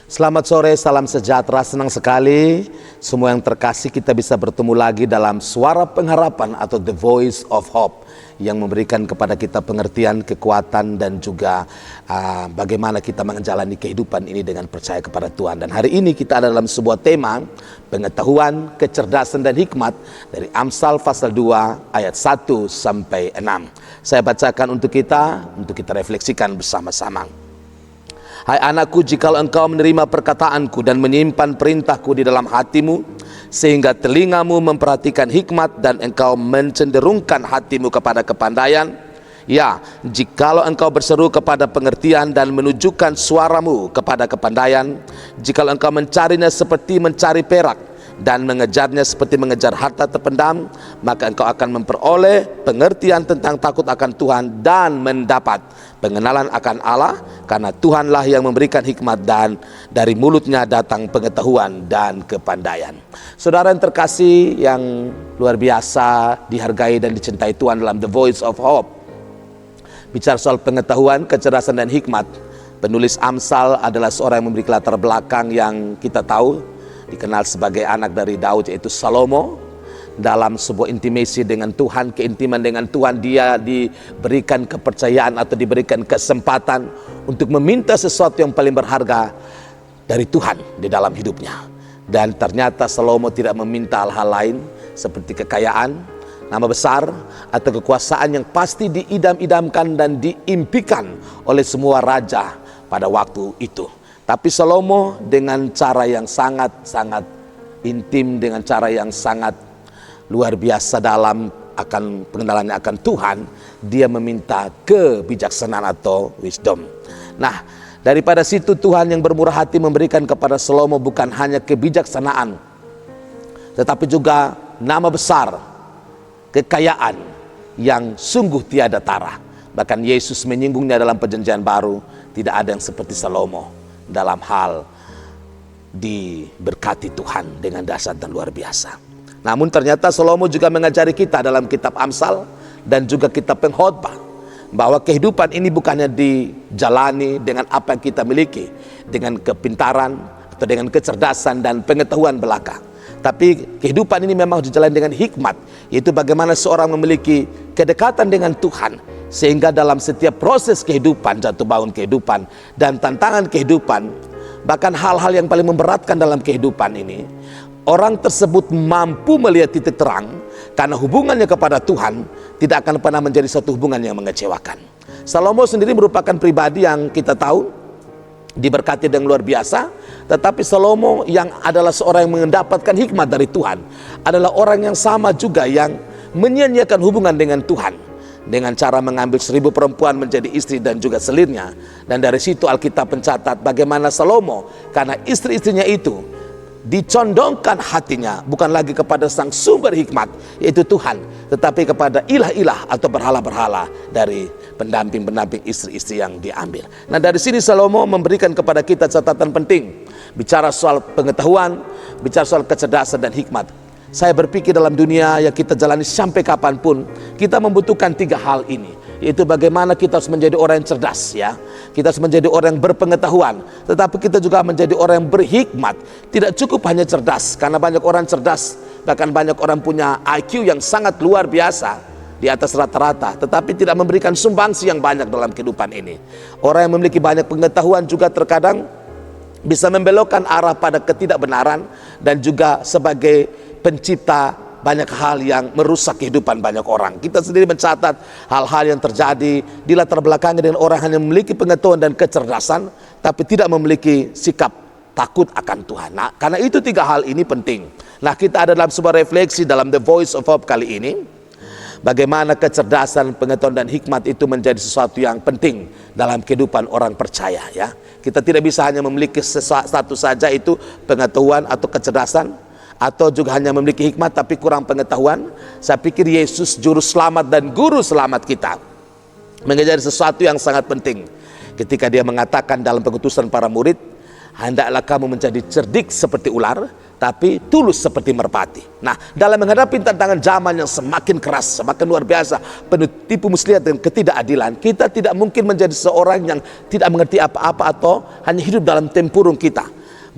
Selamat sore, salam sejahtera, senang sekali semua yang terkasih kita bisa bertemu lagi dalam Suara Pengharapan atau The Voice of Hope yang memberikan kepada kita pengertian, kekuatan dan juga bagaimana kita menjalani kehidupan ini dengan percaya kepada Tuhan. Dan hari ini kita ada dalam sebuah tema pengetahuan, kecerdasan dan hikmat dari Amsal pasal 2 ayat 1 sampai 6. Saya bacakan untuk kita refleksikan bersama-sama. Hai anakku, jikalau engkau menerima perkataanku dan menyimpan perintahku di dalam hatimu, sehingga telingamu memperhatikan hikmat dan engkau mencenderungkan hatimu kepada kepandaian, ya, jikalau engkau berseru kepada pengertian dan menunjukkan suaramu kepada kepandaian, jikalau engkau mencarinya seperti mencari perak dan mengejarnya seperti mengejar harta terpendam, maka engkau akan memperoleh pengertian tentang takut akan Tuhan dan mendapat pengenalan akan Allah, karena Tuhanlah yang memberikan hikmat dan dari mulutnya datang pengetahuan dan kepandaian. Saudara yang terkasih yang luar biasa, dihargai dan dicintai Tuhan, dalam The Voice of Hope bicara soal pengetahuan, kecerdasan dan hikmat. Penulis Amsal adalah seorang yang memiliki latar belakang yang kita tahu, dikenal sebagai anak dari Daud, yaitu Salomo. Dalam sebuah intimasi dengan Tuhan, keintiman dengan Tuhan, dia diberikan kepercayaan atau diberikan kesempatan untuk meminta sesuatu yang paling berharga dari Tuhan di dalam hidupnya. Dan ternyata Salomo tidak meminta hal-hal lain seperti kekayaan, nama besar, atau kekuasaan yang pasti diidam-idamkan dan diimpikan oleh semua raja pada waktu itu. Tapi Salomo dengan cara yang sangat-sangat intim, dengan cara yang sangat luar biasa dalam pengenalannya akan Tuhan, dia meminta kebijaksanaan atau wisdom. Nah, daripada situ Tuhan yang bermurah hati memberikan kepada Salomo bukan hanya kebijaksanaan, tetapi juga nama besar, kekayaan yang sungguh tiada tara. Bahkan Yesus menyinggungnya dalam perjanjian baru, tidak ada yang seperti Salomo dalam hal diberkati Tuhan dengan dahsyat dan luar biasa. Namun ternyata Salomo juga mengajari kita dalam kitab Amsal dan juga kitab Pengkhotbah bahwa kehidupan ini bukannya dijalani dengan apa yang kita miliki, dengan kepintaran atau dengan kecerdasan dan pengetahuan belaka. Tapi kehidupan ini memang dijalani dengan hikmat, yaitu bagaimana seorang memiliki kedekatan dengan Tuhan, sehingga dalam setiap proses kehidupan, jatuh bangun kehidupan dan tantangan kehidupan, bahkan hal-hal yang paling memberatkan dalam kehidupan ini, orang tersebut mampu melihat titik terang karena hubungannya kepada Tuhan tidak akan pernah menjadi satu hubungan yang mengecewakan. Salomo sendiri merupakan pribadi yang kita tahu diberkati dengan luar biasa, tetapi Salomo yang adalah seorang yang mendapatkan hikmat dari Tuhan adalah orang yang sama juga yang menyia-nyiakan hubungan dengan Tuhan dengan cara mengambil 1000 perempuan menjadi istri dan juga selirnya. Dan dari situ Alkitab mencatat bagaimana Salomo, karena istri-istrinya itu dicondongkan hatinya bukan lagi kepada sang sumber hikmat yaitu Tuhan, tetapi kepada ilah-ilah atau berhala-berhala dari pendamping-pendamping istri-istri yang diambil. Nah, dari sini Salomo memberikan kepada kita catatan penting bicara soal pengetahuan, bicara soal kecerdasan dan hikmat. Saya berpikir dalam dunia yang kita jalani sampai kapanpun, kita membutuhkan 3 hal ini, yaitu bagaimana kita harus menjadi orang yang cerdas, ya. Kita harus menjadi orang yang berpengetahuan, tetapi kita juga menjadi orang yang berhikmat. Tidak cukup hanya cerdas, karena banyak orang cerdas, bahkan banyak orang punya IQ yang sangat luar biasa, di atas rata-rata, tetapi tidak memberikan sumbangsi yang banyak dalam kehidupan ini. Orang yang memiliki banyak pengetahuan juga terkadang bisa membelokkan arah pada ketidakbenaran dan juga sebagai pencipta banyak hal yang merusak kehidupan banyak orang. Kita sendiri mencatat hal-hal yang terjadi di latar belakangnya dengan orang hanya memiliki pengetahuan dan kecerdasan tapi tidak memiliki sikap takut akan Tuhan. Nah, karena itu 3 hal ini penting. Nah, kita ada dalam sebuah refleksi dalam The Voice of Hope kali ini, bagaimana kecerdasan, pengetahuan dan hikmat itu menjadi sesuatu yang penting dalam kehidupan orang percaya, ya. Kita tidak bisa hanya memiliki satu saja, itu pengetahuan atau kecerdasan, atau juga hanya memiliki hikmat tapi kurang pengetahuan. Saya pikir Yesus juru selamat dan guru selamat kita menjadi sesuatu yang sangat penting ketika dia mengatakan dalam pengutusan para murid, hendaklah kamu menjadi cerdik seperti ular tapi tulus seperti merpati. Nah, dalam menghadapi tantangan zaman yang semakin keras, semakin luar biasa, penuh tipu muslihat dan ketidakadilan, kita tidak mungkin menjadi seorang yang tidak mengerti apa-apa atau hanya hidup dalam tempurung kita.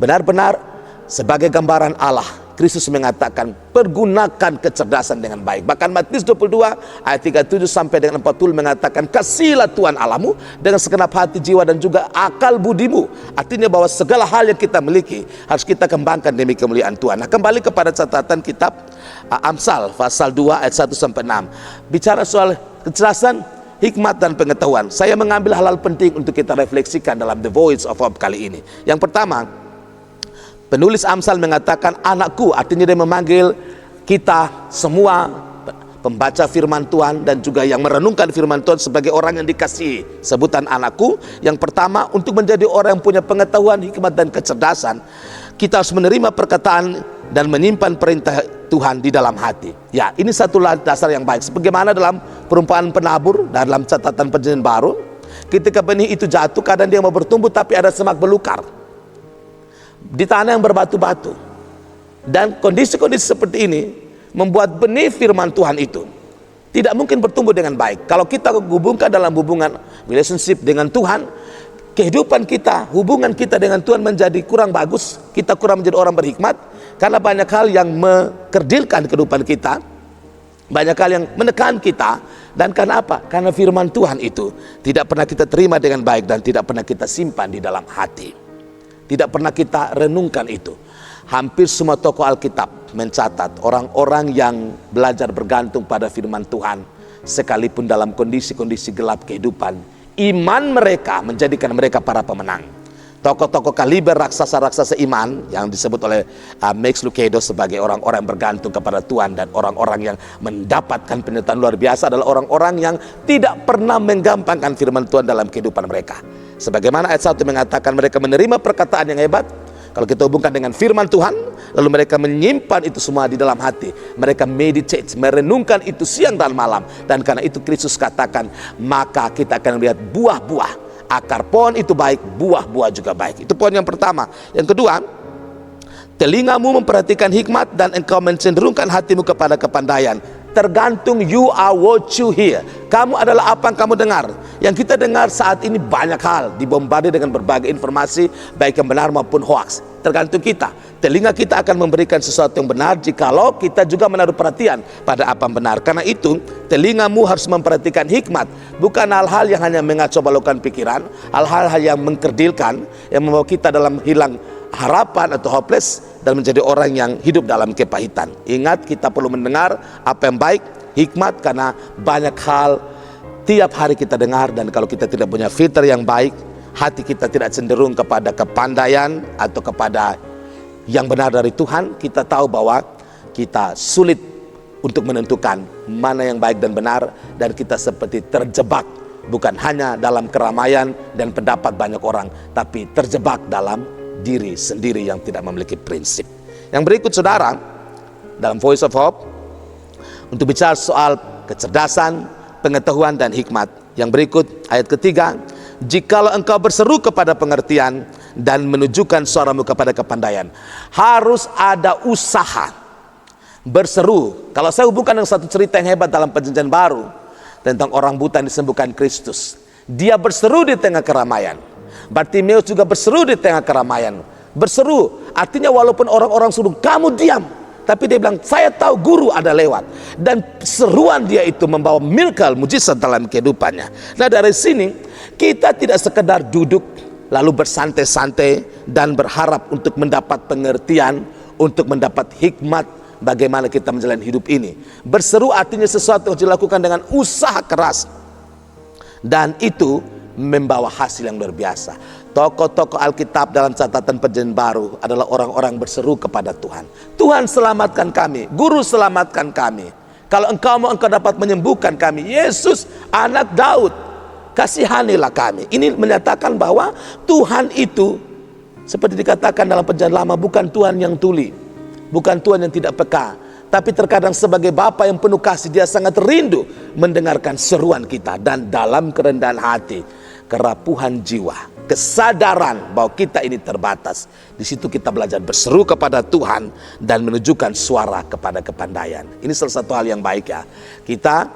Benar-benar sebagai gambaran Allah, Kristus mengatakan pergunakan kecerdasan dengan baik. Bahkan Matius 22 ayat 37 sampai dengan 40 mengatakan kasihilah Tuhan Allahmu dengan segenap hati, jiwa dan juga akal budimu. Artinya bahwa segala hal yang kita miliki harus kita kembangkan demi kemuliaan Tuhan. Nah, kembali kepada catatan kitab Amsal pasal 2 ayat 1 sampai 6. Bicara soal kecerdasan, hikmat dan pengetahuan. Saya mengambil hal-hal penting untuk kita refleksikan dalam The Voice of Hope kali ini. Yang pertama, penulis Amsal mengatakan anakku, artinya dia memanggil kita semua pembaca firman Tuhan dan juga yang merenungkan firman Tuhan sebagai orang yang dikasihi. Sebutan anakku, yang pertama untuk menjadi orang yang punya pengetahuan, hikmat dan kecerdasan, kita harus menerima perkataan dan menyimpan perintah Tuhan di dalam hati. Ya, ini satu dasar yang baik. Sebagaimana dalam perumpamaan penabur dalam catatan Perjanjian Baru, ketika benih itu jatuh, kadang dia mau bertumbuh tapi ada semak belukar di tanah yang berbatu-batu, dan kondisi-kondisi seperti ini membuat benih firman Tuhan itu tidak mungkin bertumbuh dengan baik. Kalau kita hubungkan dalam hubungan relationship dengan Tuhan, kehidupan kita, hubungan kita dengan Tuhan menjadi kurang bagus, kita kurang menjadi orang berhikmat, karena banyak hal yang mengkerdilkan kehidupan kita, banyak hal yang menekan kita. Dan karena apa? Karena firman Tuhan itu tidak pernah kita terima dengan baik dan tidak pernah kita simpan di dalam hati. Tidak pernah kita renungkan itu. Hampir semua tokoh Alkitab mencatat orang-orang yang belajar bergantung pada firman Tuhan, sekalipun dalam kondisi-kondisi gelap kehidupan, iman mereka menjadikan mereka para pemenang. Tokoh-tokoh kaliber raksasa-raksasa iman yang disebut oleh Max Lucado sebagai orang-orang yang bergantung kepada Tuhan dan orang-orang yang mendapatkan penyertaan luar biasa adalah orang-orang yang tidak pernah menggampangkan firman Tuhan dalam kehidupan mereka. Sebagaimana ayat 1 mengatakan mereka menerima perkataan yang hebat. Kalau kita hubungkan dengan firman Tuhan, lalu mereka menyimpan itu semua di dalam hati. Mereka meditate, merenungkan itu siang dan malam. Dan karena itu Kristus katakan, maka kita akan melihat buah-buah. Akar pohon itu baik, buah-buah juga baik. Itu poin yang pertama. Yang kedua, telingamu memperhatikan hikmat dan engkau mencenderungkan hatimu kepada kepandaian. Tergantung you are what you hear. Kamu adalah apa yang kamu dengar. Yang kita dengar saat ini banyak hal, dibombardir dengan berbagai informasi, baik yang benar maupun hoax. Tergantung kita. Telinga kita akan memberikan sesuatu yang benar jikalau kita juga menaruh perhatian pada apa yang benar. Karena itu, telingamu harus memperhatikan hikmat, bukan hal-hal yang hanya mengacau balaukan pikiran, hal-hal yang mengkerdilkan, yang membawa kita dalam hilang harapan atau hopeless dan menjadi orang yang hidup dalam kepahitan. Ingat, kita perlu mendengar apa yang baik, hikmat, karena banyak hal tiap hari kita dengar, dan kalau kita tidak punya filter yang baik, hati kita tidak cenderung kepada kepandaian atau kepada yang benar dari Tuhan. Kita tahu bahwa kita sulit untuk menentukan mana yang baik dan benar, dan kita seperti terjebak bukan hanya dalam keramaian dan pendapat banyak orang, tapi terjebak dalam diri sendiri yang tidak memiliki prinsip. Yang berikut, saudara, dalam Voice of Hope, untuk bicara soal kecerdasan, pengetahuan dan hikmat. Yang berikut, ayat ketiga, jikalau engkau berseru kepada pengertian dan menunjukkan suaramu kepada kepandaian. Harus ada usaha berseru. Kalau saya hubungkan dengan satu cerita yang hebat dalam Perjanjian Baru tentang orang buta yang disembuhkan Kristus. Dia berseru di tengah keramaian. Bartimeus juga berseru di tengah keramaian. Berseru artinya walaupun orang-orang suruh kamu diam, tapi dia bilang saya tahu guru ada lewat. Dan seruan dia itu membawa miracle, mujizat dalam kehidupannya. Nah, dari sini kita tidak sekedar duduk lalu bersantai-santai dan berharap untuk mendapat pengertian, untuk mendapat hikmat bagaimana kita menjalani hidup ini. Berseru artinya sesuatu yang dilakukan dengan usaha keras, dan itu membawa hasil yang luar biasa. Tokoh-tokoh Alkitab dalam catatan Perjanjian Baru adalah orang-orang berseru kepada Tuhan. Tuhan, selamatkan kami. Guru, selamatkan kami. Kalau engkau mau, engkau dapat menyembuhkan kami. Yesus, anak Daud, kasihanilah kami. Ini menyatakan bahwa Tuhan itu, seperti dikatakan dalam Perjanjian Lama, bukan Tuhan yang tuli, bukan Tuhan yang tidak peka, tapi terkadang sebagai Bapa yang penuh kasih, dia sangat rindu mendengarkan seruan kita. Dan dalam kerendahan hati, kerapuhan jiwa, kesadaran bahwa kita ini terbatas, di situ kita belajar berseru kepada Tuhan dan menunjukkan suara kepada kepandaian. Ini salah satu hal yang baik ya. Kita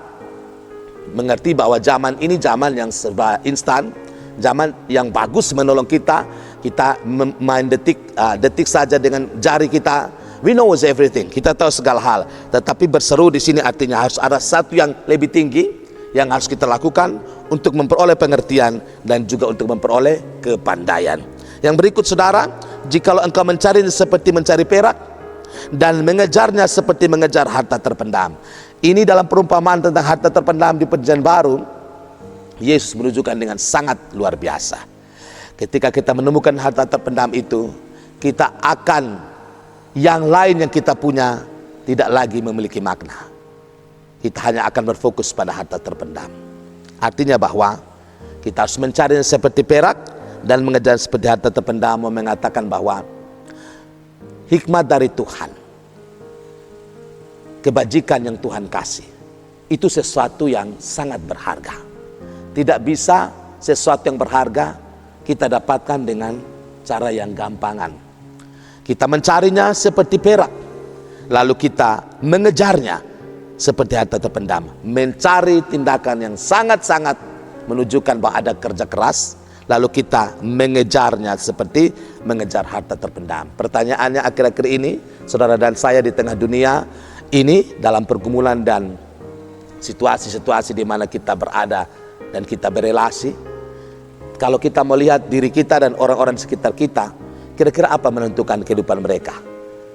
mengerti bahwa zaman ini zaman yang serba instan, zaman yang bagus menolong kita, kita main detik saja dengan jari kita. We know everything, kita tahu segala hal. Tetapi berseru di sini artinya harus ada satu yang lebih tinggi yang harus kita lakukan untuk memperoleh pengertian dan juga untuk memperoleh kepandaian. Yang berikut saudara, jikalau engkau mencarinya seperti mencari perak dan mengejarnya seperti mengejar harta terpendam. Ini dalam perumpamaan tentang harta terpendam di Perjanjian Baru, Yesus menunjukkan dengan sangat luar biasa. Ketika kita menemukan harta terpendam itu, kita akan yang lain yang kita punya tidak lagi memiliki makna. Kita hanya akan berfokus pada harta terpendam. Artinya bahwa kita harus mencari seperti perak dan mengejar seperti harta terpendam, mengatakan bahwa hikmat dari Tuhan, kebajikan yang Tuhan kasih, itu sesuatu yang sangat berharga. Tidak bisa sesuatu yang berharga kita dapatkan dengan cara yang gampangan. Kita mencarinya seperti perak, lalu kita mengejarnya seperti harta terpendam. Mencari tindakan yang sangat-sangat menunjukkan bahwa ada kerja keras, lalu kita mengejarnya seperti mengejar harta terpendam. Pertanyaannya akhir-akhir ini, saudara dan saya di tengah dunia ini, dalam pergumulan dan situasi-situasi di mana kita berada dan kita berelasi, kalau kita melihat diri kita dan orang-orang di sekitar kita, kira-kira apa menentukan kehidupan mereka?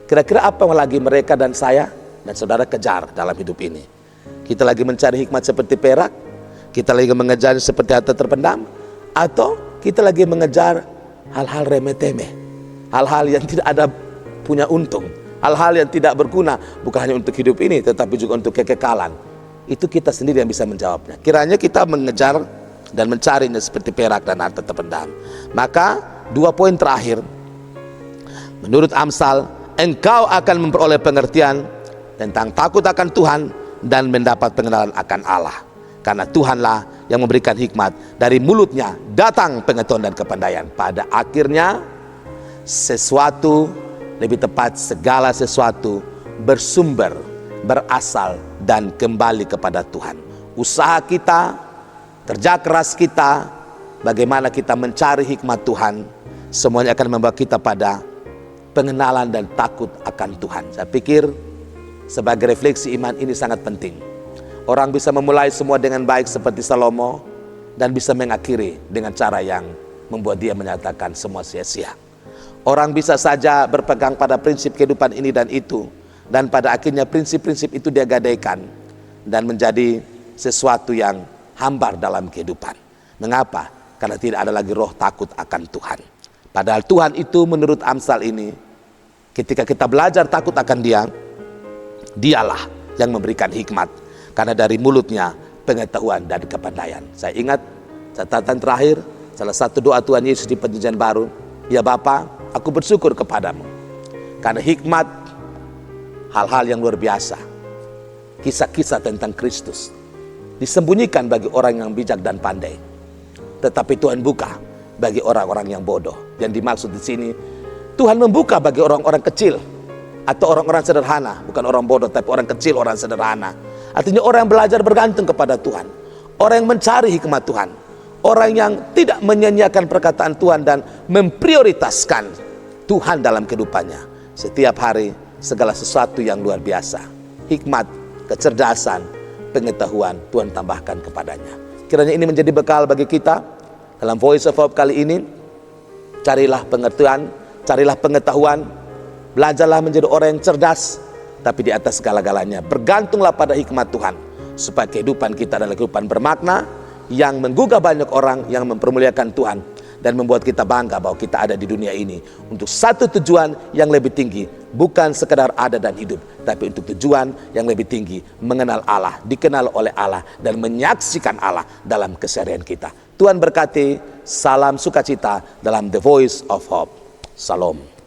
Kira-kira apa yang lagi mereka dan saya dan saudara kejar dalam hidup ini? Kita lagi mencari hikmat seperti perak? Kita lagi mengejar seperti harta terpendam? Atau kita lagi mengejar hal-hal remeh-temeh, hal-hal yang tidak ada punya untung, hal-hal yang tidak berguna, bukan hanya untuk hidup ini tetapi juga untuk kekekalan? Itu kita sendiri yang bisa menjawabnya. Kiranya kita mengejar dan mencarinya seperti perak dan harta terpendam. Maka 2 poin terakhir, menurut Amsal, engkau akan memperoleh pengertian tentang takut akan Tuhan dan mendapat pengenalan akan Allah. Karena Tuhanlah yang memberikan hikmat, dari mulutnya datang pengetahuan dan kepandaian. Pada akhirnya sesuatu, lebih tepat segala sesuatu, bersumber, berasal dan kembali kepada Tuhan. Usaha kita, kerja keras kita, bagaimana kita mencari hikmat Tuhan, semuanya akan membawa kita pada pengenalan dan takut akan Tuhan. Saya pikir sebagai refleksi iman ini sangat penting. Orang bisa memulai semua dengan baik seperti Salomo dan bisa mengakhiri dengan cara yang membuat dia menyatakan semua sia-sia. Orang bisa saja berpegang pada prinsip kehidupan ini dan itu, dan pada akhirnya prinsip-prinsip itu dia gadaikan dan menjadi sesuatu yang hambar dalam kehidupan. Mengapa? Karena tidak ada lagi roh takut akan Tuhan. Padahal Tuhan itu menurut Amsal ini, ketika kita belajar takut akan Dia, Dialah yang memberikan hikmat. Karena dari mulutnya pengetahuan dan kepandaian. Saya ingat catatan terakhir, salah satu doa Tuhan Yesus di Perjanjian Baru, ya Bapa, aku bersyukur kepadamu karena hikmat, hal-hal yang luar biasa, kisah-kisah tentang Kristus disembunyikan bagi orang yang bijak dan pandai, tetapi Tuhan buka bagi orang-orang yang bodoh. Yang dimaksud di sini, Tuhan membuka bagi orang-orang kecil atau orang-orang sederhana, bukan orang bodoh tapi orang kecil, orang sederhana. Artinya orang yang belajar bergantung kepada Tuhan, orang yang mencari hikmat Tuhan, orang yang tidak menyia-nyiakan perkataan Tuhan dan memprioritaskan Tuhan dalam kehidupannya. Setiap hari segala sesuatu yang luar biasa, hikmat, kecerdasan, pengetahuan Tuhan tambahkan kepadanya. Kiranya ini menjadi bekal bagi kita dalam Voice of Hope kali ini. Carilah pengertian, carilah pengetahuan, belajarlah menjadi orang yang cerdas, tapi di atas segala-galanya bergantunglah pada hikmat Tuhan, supaya kehidupan kita adalah kehidupan bermakna yang menggugah banyak orang, yang mempermuliakan Tuhan dan membuat kita bangga bahwa kita ada di dunia ini untuk satu tujuan yang lebih tinggi, bukan sekedar ada dan hidup, tapi untuk tujuan yang lebih tinggi, mengenal Allah, dikenal oleh Allah dan menyaksikan Allah dalam keseharian kita. Tuhan berkati, salam sukacita dalam The Voice of Hope. Salam.